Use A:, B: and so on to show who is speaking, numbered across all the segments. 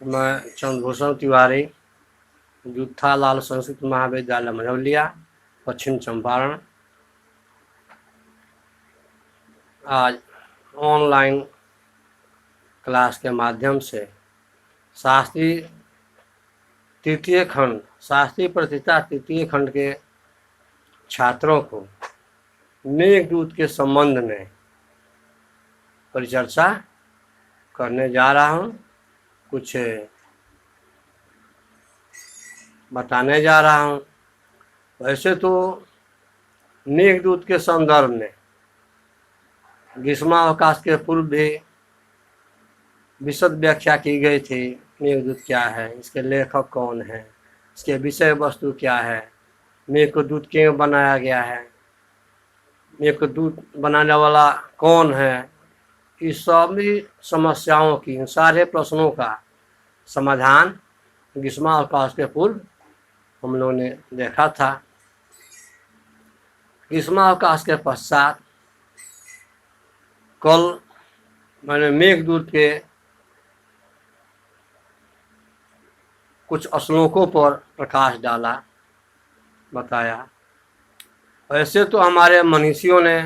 A: मैं चंद्रभूषण तिवारी, जुत्थालाल संस्कृत महाविद्यालय मझौलिया, पश्चिम चंपारण। आज ऑनलाइन क्लास के माध्यम से शास्त्रीय तृतीय खंड, शास्त्रीय प्रतिष्ठा तृतीय खंड के छात्रों को मेघदूत के संबंध में परिचर्चा करने जा रहा हूँ, कुछ बताने जा रहा हूँ। वैसे तो मेघदूत के संदर्भ में ग्रीष्मावकाश के पूर्व भी विशद व्याख्या की गई थी। मेघदूत क्या है, इसके लेखक कौन है, इसके विषय वस्तु क्या है, मेघदूत क्यों बनाया गया है, मेघदूत बनाने वाला कौन है, इस सभी समस्याओं की, इन सारे प्रश्नों का समाधान ग्रीष्मावकाश के पूर्व हम लोगों ने देखा था। ग्रीष्मावकाश के पश्चात कल मैंने मेघदूत के कुछ श्लोकों पर प्रकाश डाला, बताया। वैसे तो हमारे मनीषियों ने,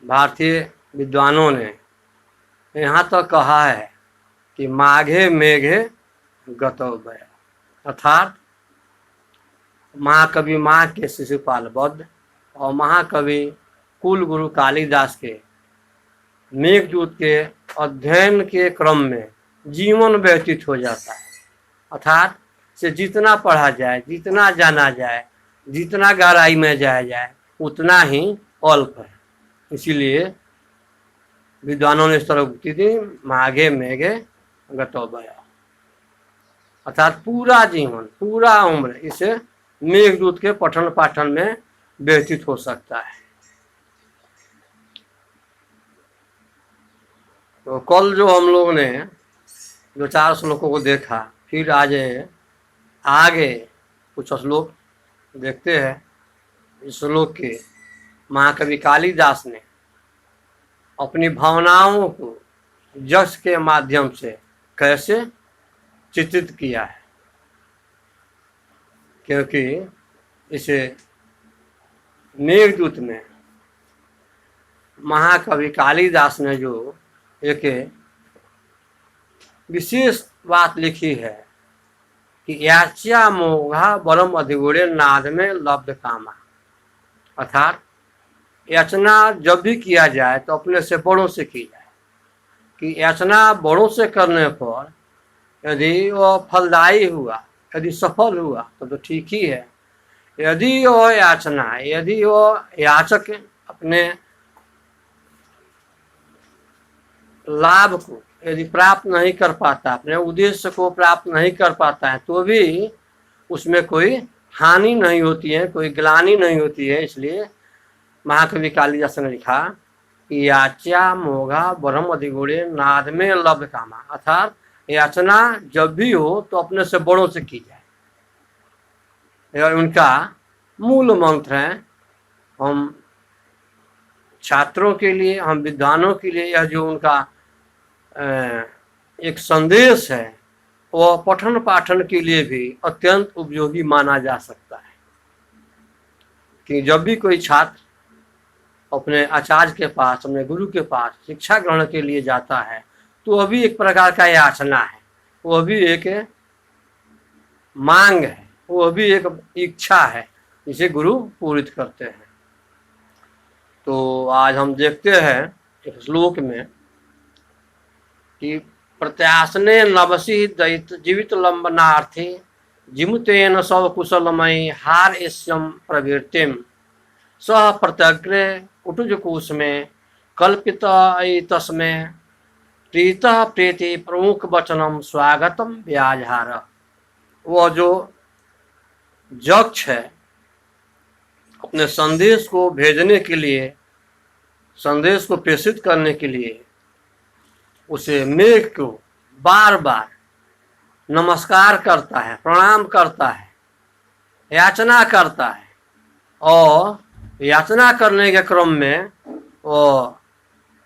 A: भारतीय विद्वानों ने यहाँ तक कहा है कि माघे मेघे गतो वय, अर्थात महाकवि माघ के शिशुपाल बद्ध और महाकवि कुल गुरु कालिदास के मेघदूत के अध्ययन के क्रम में जीवन व्यतीत हो जाता है। अर्थात से जितना पढ़ा जाए, जितना जाना जाए, जितना गहराई में जाया जाए, उतना ही अल्प है। इसीलिए विद्वानों ने इस तरह उक्ति दी, माघे मेघे गतो वय, अर्थात पूरा जीवन, पूरा उम्र इसे मेघदूत के पठन पाठन में व्यतीत हो सकता है। तो कल जो हम लोग ने जो 4 श्लोकों को देखा, फिर आज आगे कुछ श्लोक देखते हैं। इस श्लोक के महाकवि कालिदास ने अपनी भावनाओं को यश के माध्यम से कैसे चित्रित किया है, क्योंकि इसे मेघदूत में महाकवि कालिदास ने जो एक विशेष बात लिखी है कि याच्या मोघा बरम अधिगुणे नाद में लब्ध कामा, अर्थात याचना जब भी किया जाए तो अपने से बड़ों से की जाए। कि याचना बड़ों से करने पर यदि वह फलदायी हुआ, यदि सफल हुआ तो ठीक ही है। यदि वह याचना, यदि वह याचक अपने लाभ को यदि प्राप्त नहीं कर पाता, अपने उद्देश्य को प्राप्त नहीं कर पाता है, तो भी उसमें कोई हानि नहीं होती है, कोई ग्लानि नहीं होती है। इसलिए महाकवि कालिदास ने लिखा कि याच्या मोघा बरम अधिगुणे नाद में लब्ध कामा, अर्थात याचना जब भी हो तो अपने से बड़ों से की जाए। और उनका मूल मंत्र है। हम छात्रों के लिए, हम विद्वानों के लिए यह जो उनका एक संदेश है, वह पठन पाठन के लिए भी अत्यंत उपयोगी माना जा सकता है। कि जब भी कोई छात्र अपने आचार्य के पास, अपने गुरु के पास शिक्षा ग्रहण के लिए जाता है, तो वह भी एक प्रकार का याचना है, वह भी एक मांग है, वह भी एक इच्छा है, जिसे गुरु पूरित करते हैं। तो आज हम देखते हैं एक श्लोक में कि प्रत्यासने नवसी दैत जीवित लंबनार्थी जिमुतेन सब कुशलमय हार एश्यम प्रवृत्तिम सह प्रत्यग्रे कुटुजकोश में कल्पित तस्में प्रीत प्रीति प्रमुख वचनम स्वागतम व्याजहार। वह जो यक्ष है, अपने संदेश को भेजने के लिए, संदेश को प्रेषित करने के लिए उसे मेघ को बार बार नमस्कार करता है, प्रणाम करता है, याचना करता है। और याचना करने के क्रम में वो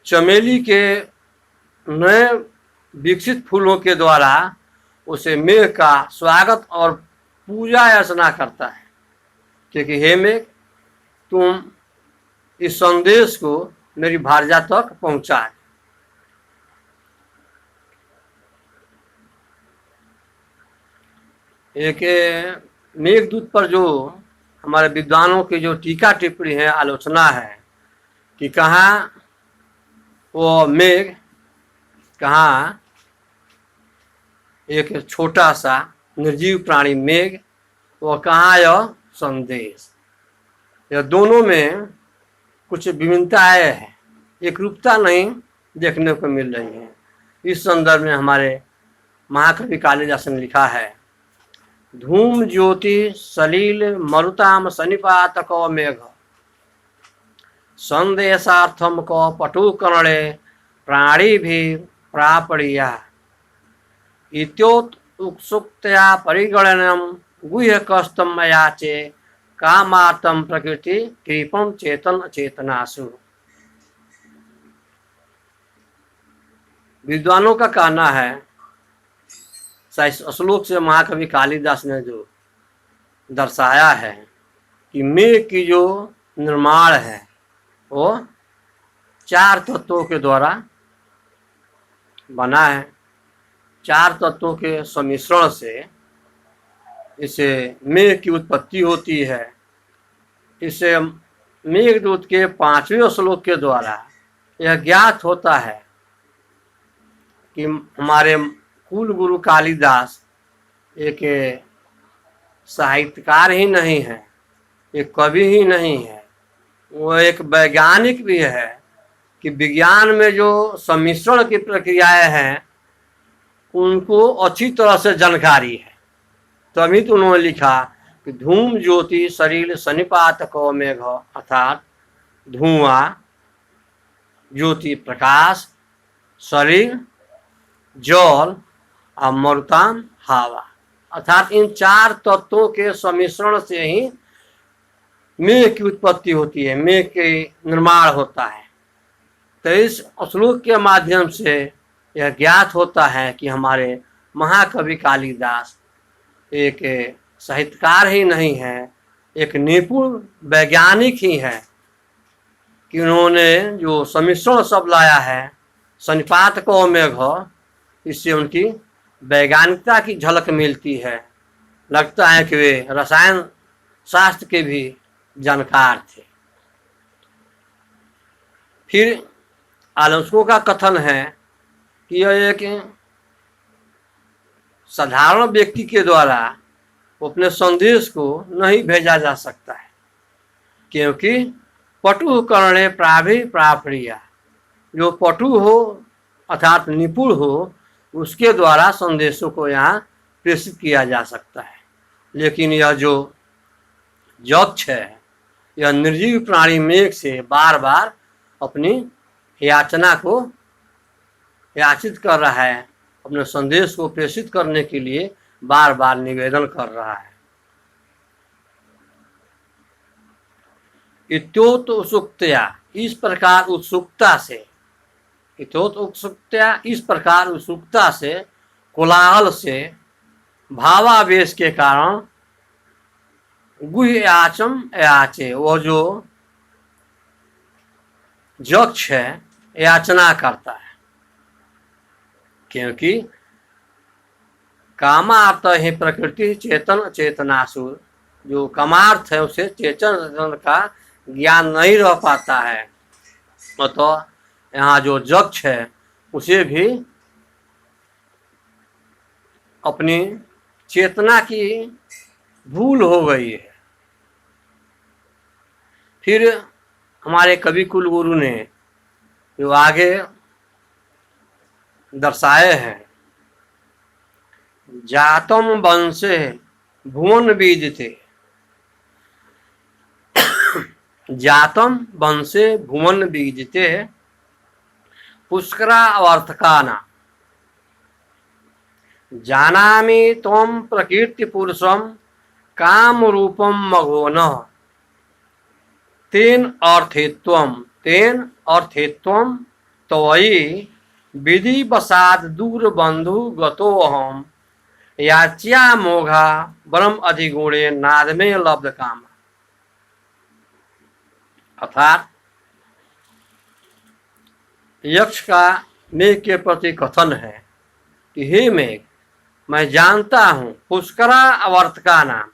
A: चमेली के नए विकसित फूलों के द्वारा उसे मेघ का स्वागत और पूजा अर्चना करता है, क्योंकि हे मेघ, तुम इस संदेश को मेरी भार्या तक पहुंचाए। एक मेघदूत पर जो हमारे विद्वानों की जो टीका टिप्पणी है, आलोचना है कि कहाँ वो मेघ, कहाँ एक छोटा सा निर्जीव प्राणी मेघ, वो कहाँ यह संदेश। यह दोनों में कुछ विभिन्नताएं हैं, एक रूपता नहीं देखने को मिल रही है। इस संदर्भ में हमारे महाकवि कालिदास ने लिखा है, धूम ज्योति सलील मरुताम सन्निपात को मेघ, संदेशार्थम को पटु कर्णे प्राणी भी प्रापणिया, इत्योत उत्सुकतया परिगणनम गुह्य कष्टम याचे कामार्तम प्रकृति कृपम चेतन चेतनासु। विद्वानों का कहना है, इस श्लोक से महाकवि कालिदास ने जो दर्शाया है कि मेघ की जो निर्माण है वो 4 तत्वों के द्वारा बना है। 4 तत्वों के सम्मिश्रण से इसे मेघ की उत्पत्ति होती है। इसे मेघदूत के 5वें श्लोक के द्वारा यह ज्ञात होता है कि हमारे कुल गुरु कालिदास एक साहित्यकार ही नहीं है, एक कवि ही नहीं है, वो एक वैज्ञानिक भी है कि विज्ञान में जो सम्मिश्रण की प्रक्रियाएं हैं उनको अच्छी तरह से जानकारी है। तभी तो उन्होंने लिखा कि धूम ज्योति सलिल सन्निपात को मेघ, अर्थात धुआं, ज्योति प्रकाश, सलिल जल और मरुताम हवा, अर्थात इन 4 तत्वों के सम्मिश्रण से ही मेघ की उत्पत्ति होती है, मेघ के निर्माण होता है। तो इस श्लोक के माध्यम से यह ज्ञात होता है कि हमारे महाकवि कालिदास एक साहित्यकार ही नहीं है, एक निपुण वैज्ञानिक ही है कि उन्होंने जो सम्मिश्रण शब्द लाया है सन्निपात को मेघ, इससे उनकी वैज्ञानिकता की झलक मिलती है। लगता है कि वे रसायन शास्त्र के भी जानकार थे। फिर आलोचकों का कथन है कि यह एक साधारण व्यक्ति के द्वारा अपने संदेश को नहीं भेजा जा सकता है, क्योंकि पटु कर्णे प्राभि प्रापणिया, जो पटु हो अर्थात निपुण हो उसके द्वारा संदेशों को यहाँ प्रेषित किया जा सकता है। लेकिन यह जो यक्ष है, यह निर्जीव प्राणी मेघ से बार बार अपनी याचना को याचित कर रहा है, अपने संदेश को प्रेषित करने के लिए बार बार निवेदन कर रहा है। इत्योत उत्सुकतया, इस प्रकार उत्सुकता से, इत्योत उत्सुकतया इस प्रकार उत्सुकता से, कोलाहल से, भावावेश के कारण गुह्य याचम याचे, वो जो यक्ष है याचना करता है, क्योंकि कामार्थ ही प्रकृति चेतन चेतनासुर, जो कामार्थ है उसे चेतन का ज्ञान नहीं रह पाता है। तो यहाँ जो यक्ष है उसे भी अपनी चेतना की भूल हो गई है। फिर हमारे कवि कुलगुरु ने जो आगे दर्शाए हैं, जातम वंशे भुवन बीजते, जातम वंशे भुवन बीजते पुष्करा अवर्थकाना, जानामि त्वं प्रकीर्ति पुरुषम काम रूपम मघोन, तेन अर्थित्वम त्वयि विधि बसाद दूर बंधु गतो हम याच्या मोघा ब्रह्म अधिगुणे नाद में लब्ध काम। अर्थात यक्ष का मेघ के प्रति कथन है कि हे मेघ, मैं जानता हूं पुष्करा अवर्त का नाम,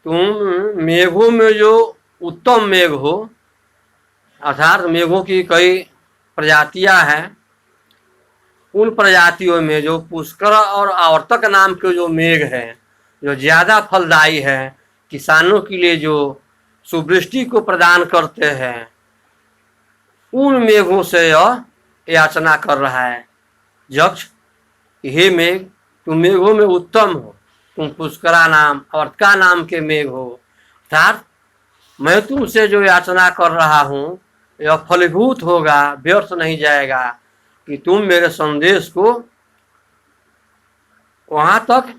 A: तुम मेघों में जो उत्तम मेघ हो, अर्थात मेघों की कई प्रजातियां हैं, उन प्रजातियों में जो पुष्कर और आवर्तक नाम के जो मेघ हैं, जो ज़्यादा फलदायी है, किसानों के लिए जो सुवृष्टि को प्रदान करते हैं, उन मेघों से यह याचना कर रहा है यक्ष। हे मेघ, तुम मेघों में उत्तम हो, तुम पुष्करा नाम आवर्तका नाम के मेघ हो, अर्थात मैं तुमसे जो याचना कर रहा हूँ यह फलीभूत होगा, व्यर्थ नहीं जाएगा कि तुम मेरे संदेश को वहां तक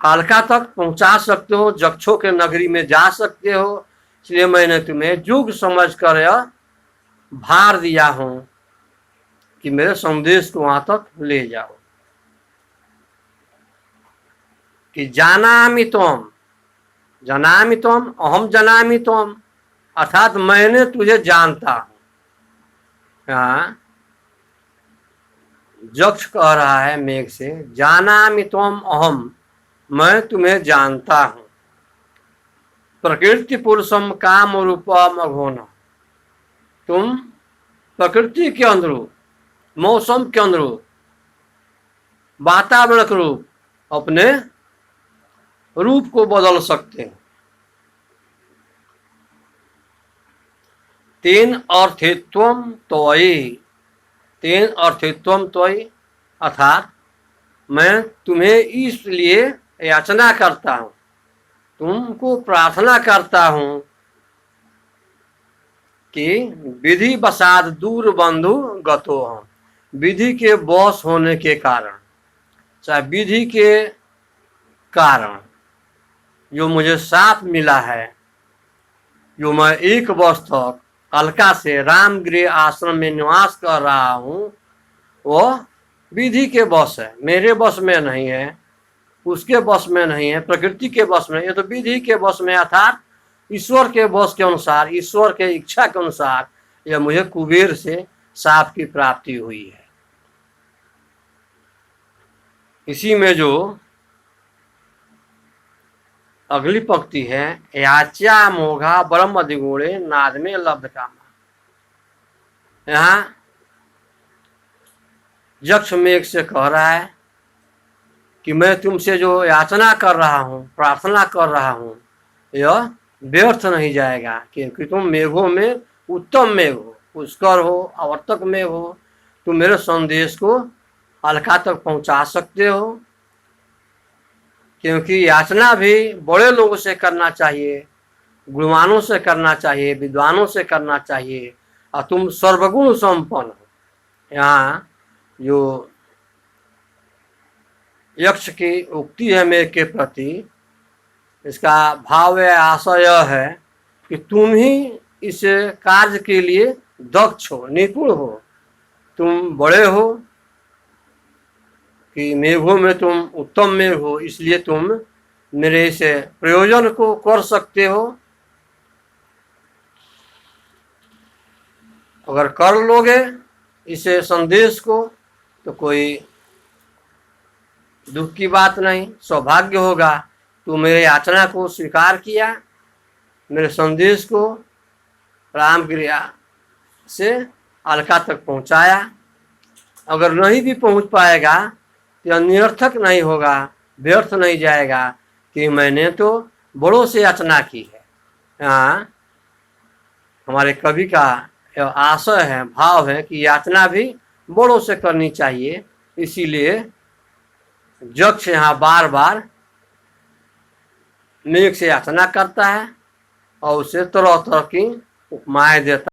A: कालका तक पहुंचा सकते हो, यक्षों के नगरी में जा सकते हो। इसलिए मैंने तुम्हें युग समझकर यह भार दिया हूं कि मेरे संदेश को वहां तक ले जाओ। कि जानामि त्वम, जानामि त्वम अहम जानामि त्वम, अर्थात मैंने तुझे जानता हूं। यहाँ यक्ष कह रहा है मेघ से, जानामि त्वम अहम, मैं तुम्हें जानता हूं। प्रकृति पुरुषम काम रूपम अघोन, तुम प्रकृति के अनुरूप, मौसम के अनुरूप, वातावरण के रूप अपने रूप को बदल सकते हैं। तेन अर्थित्वम त्वयि, तेन अर्थित्वम त्वयि, अर्थात मैं तुम्हें इसलिए याचना करता हूं, तुमको प्रार्थना करता हूं कि विधि बसाद दूर बंधु गतो हम, विधि के बॉस होने के कारण, चाहे विधि के कारण जो मुझे साथ मिला है, जो मैं 1 वर्ष तक अलका से रामगृह आश्रम में निवास कर रहा हूँ, वह विधि के बस है, मेरे बस में नहीं है, उसके बस में नहीं है, प्रकृति के बस में, ये तो विधि के बस में, अर्थात ईश्वर के बस के अनुसार, ईश्वर के इच्छा के अनुसार यह मुझे कुबेर से साप की प्राप्ति हुई है। इसी में जो अगली पंक्ति है, याच्या मोघा ब्रह्म अधिगुणे नाद में लब्ध कामा। यहाँ यक्ष मेघ से कह रहा है कि मैं तुमसे जो याचना कर रहा हूँ, प्रार्थना कर रहा हूँ, यह व्यर्थ नहीं जाएगा, क्योंकि तुम मेघों में उत्तम मेघ हो, पुष्कर हो, आवर्तक मेघ हो, तुम मेरे संदेश को अलका तक पहुँचा सकते हो। क्योंकि याचना भी बड़े लोगों से करना चाहिए, गुणवानों से करना चाहिए, विद्वानों से करना चाहिए, और तुम सर्वगुण संपन्न हो। यहाँ जो यक्ष की उक्ति है मेघ के प्रति, इसका भाव या आशय है कि तुम ही इस कार्य के लिए दक्ष हो, निपुण हो, तुम बड़े हो, कि मेघों में तुम उत्तम मेघ हो, इसलिए तुम मेरे इस प्रयोजन को कर सकते हो। अगर कर लोगे इस संदेश को तो कोई दुख की बात नहीं, सौभाग्य होगा। तू मेरे याचना को स्वीकार किया, मेरे संदेश को रामगृह से अलका तक पहुंचाया। अगर नहीं भी पहुंच पाएगा तो निरर्थक नहीं होगा, व्यर्थ नहीं जाएगा कि मैंने तो बड़ों से याचना की है। यहाँ हमारे कवि का आशय है, भाव है कि याचना भी बड़ों से करनी चाहिए। इसीलिए यक्ष यहाँ बार बार मेघ से याचना करता है और उसे तरह तरह की उपमाएं देता है।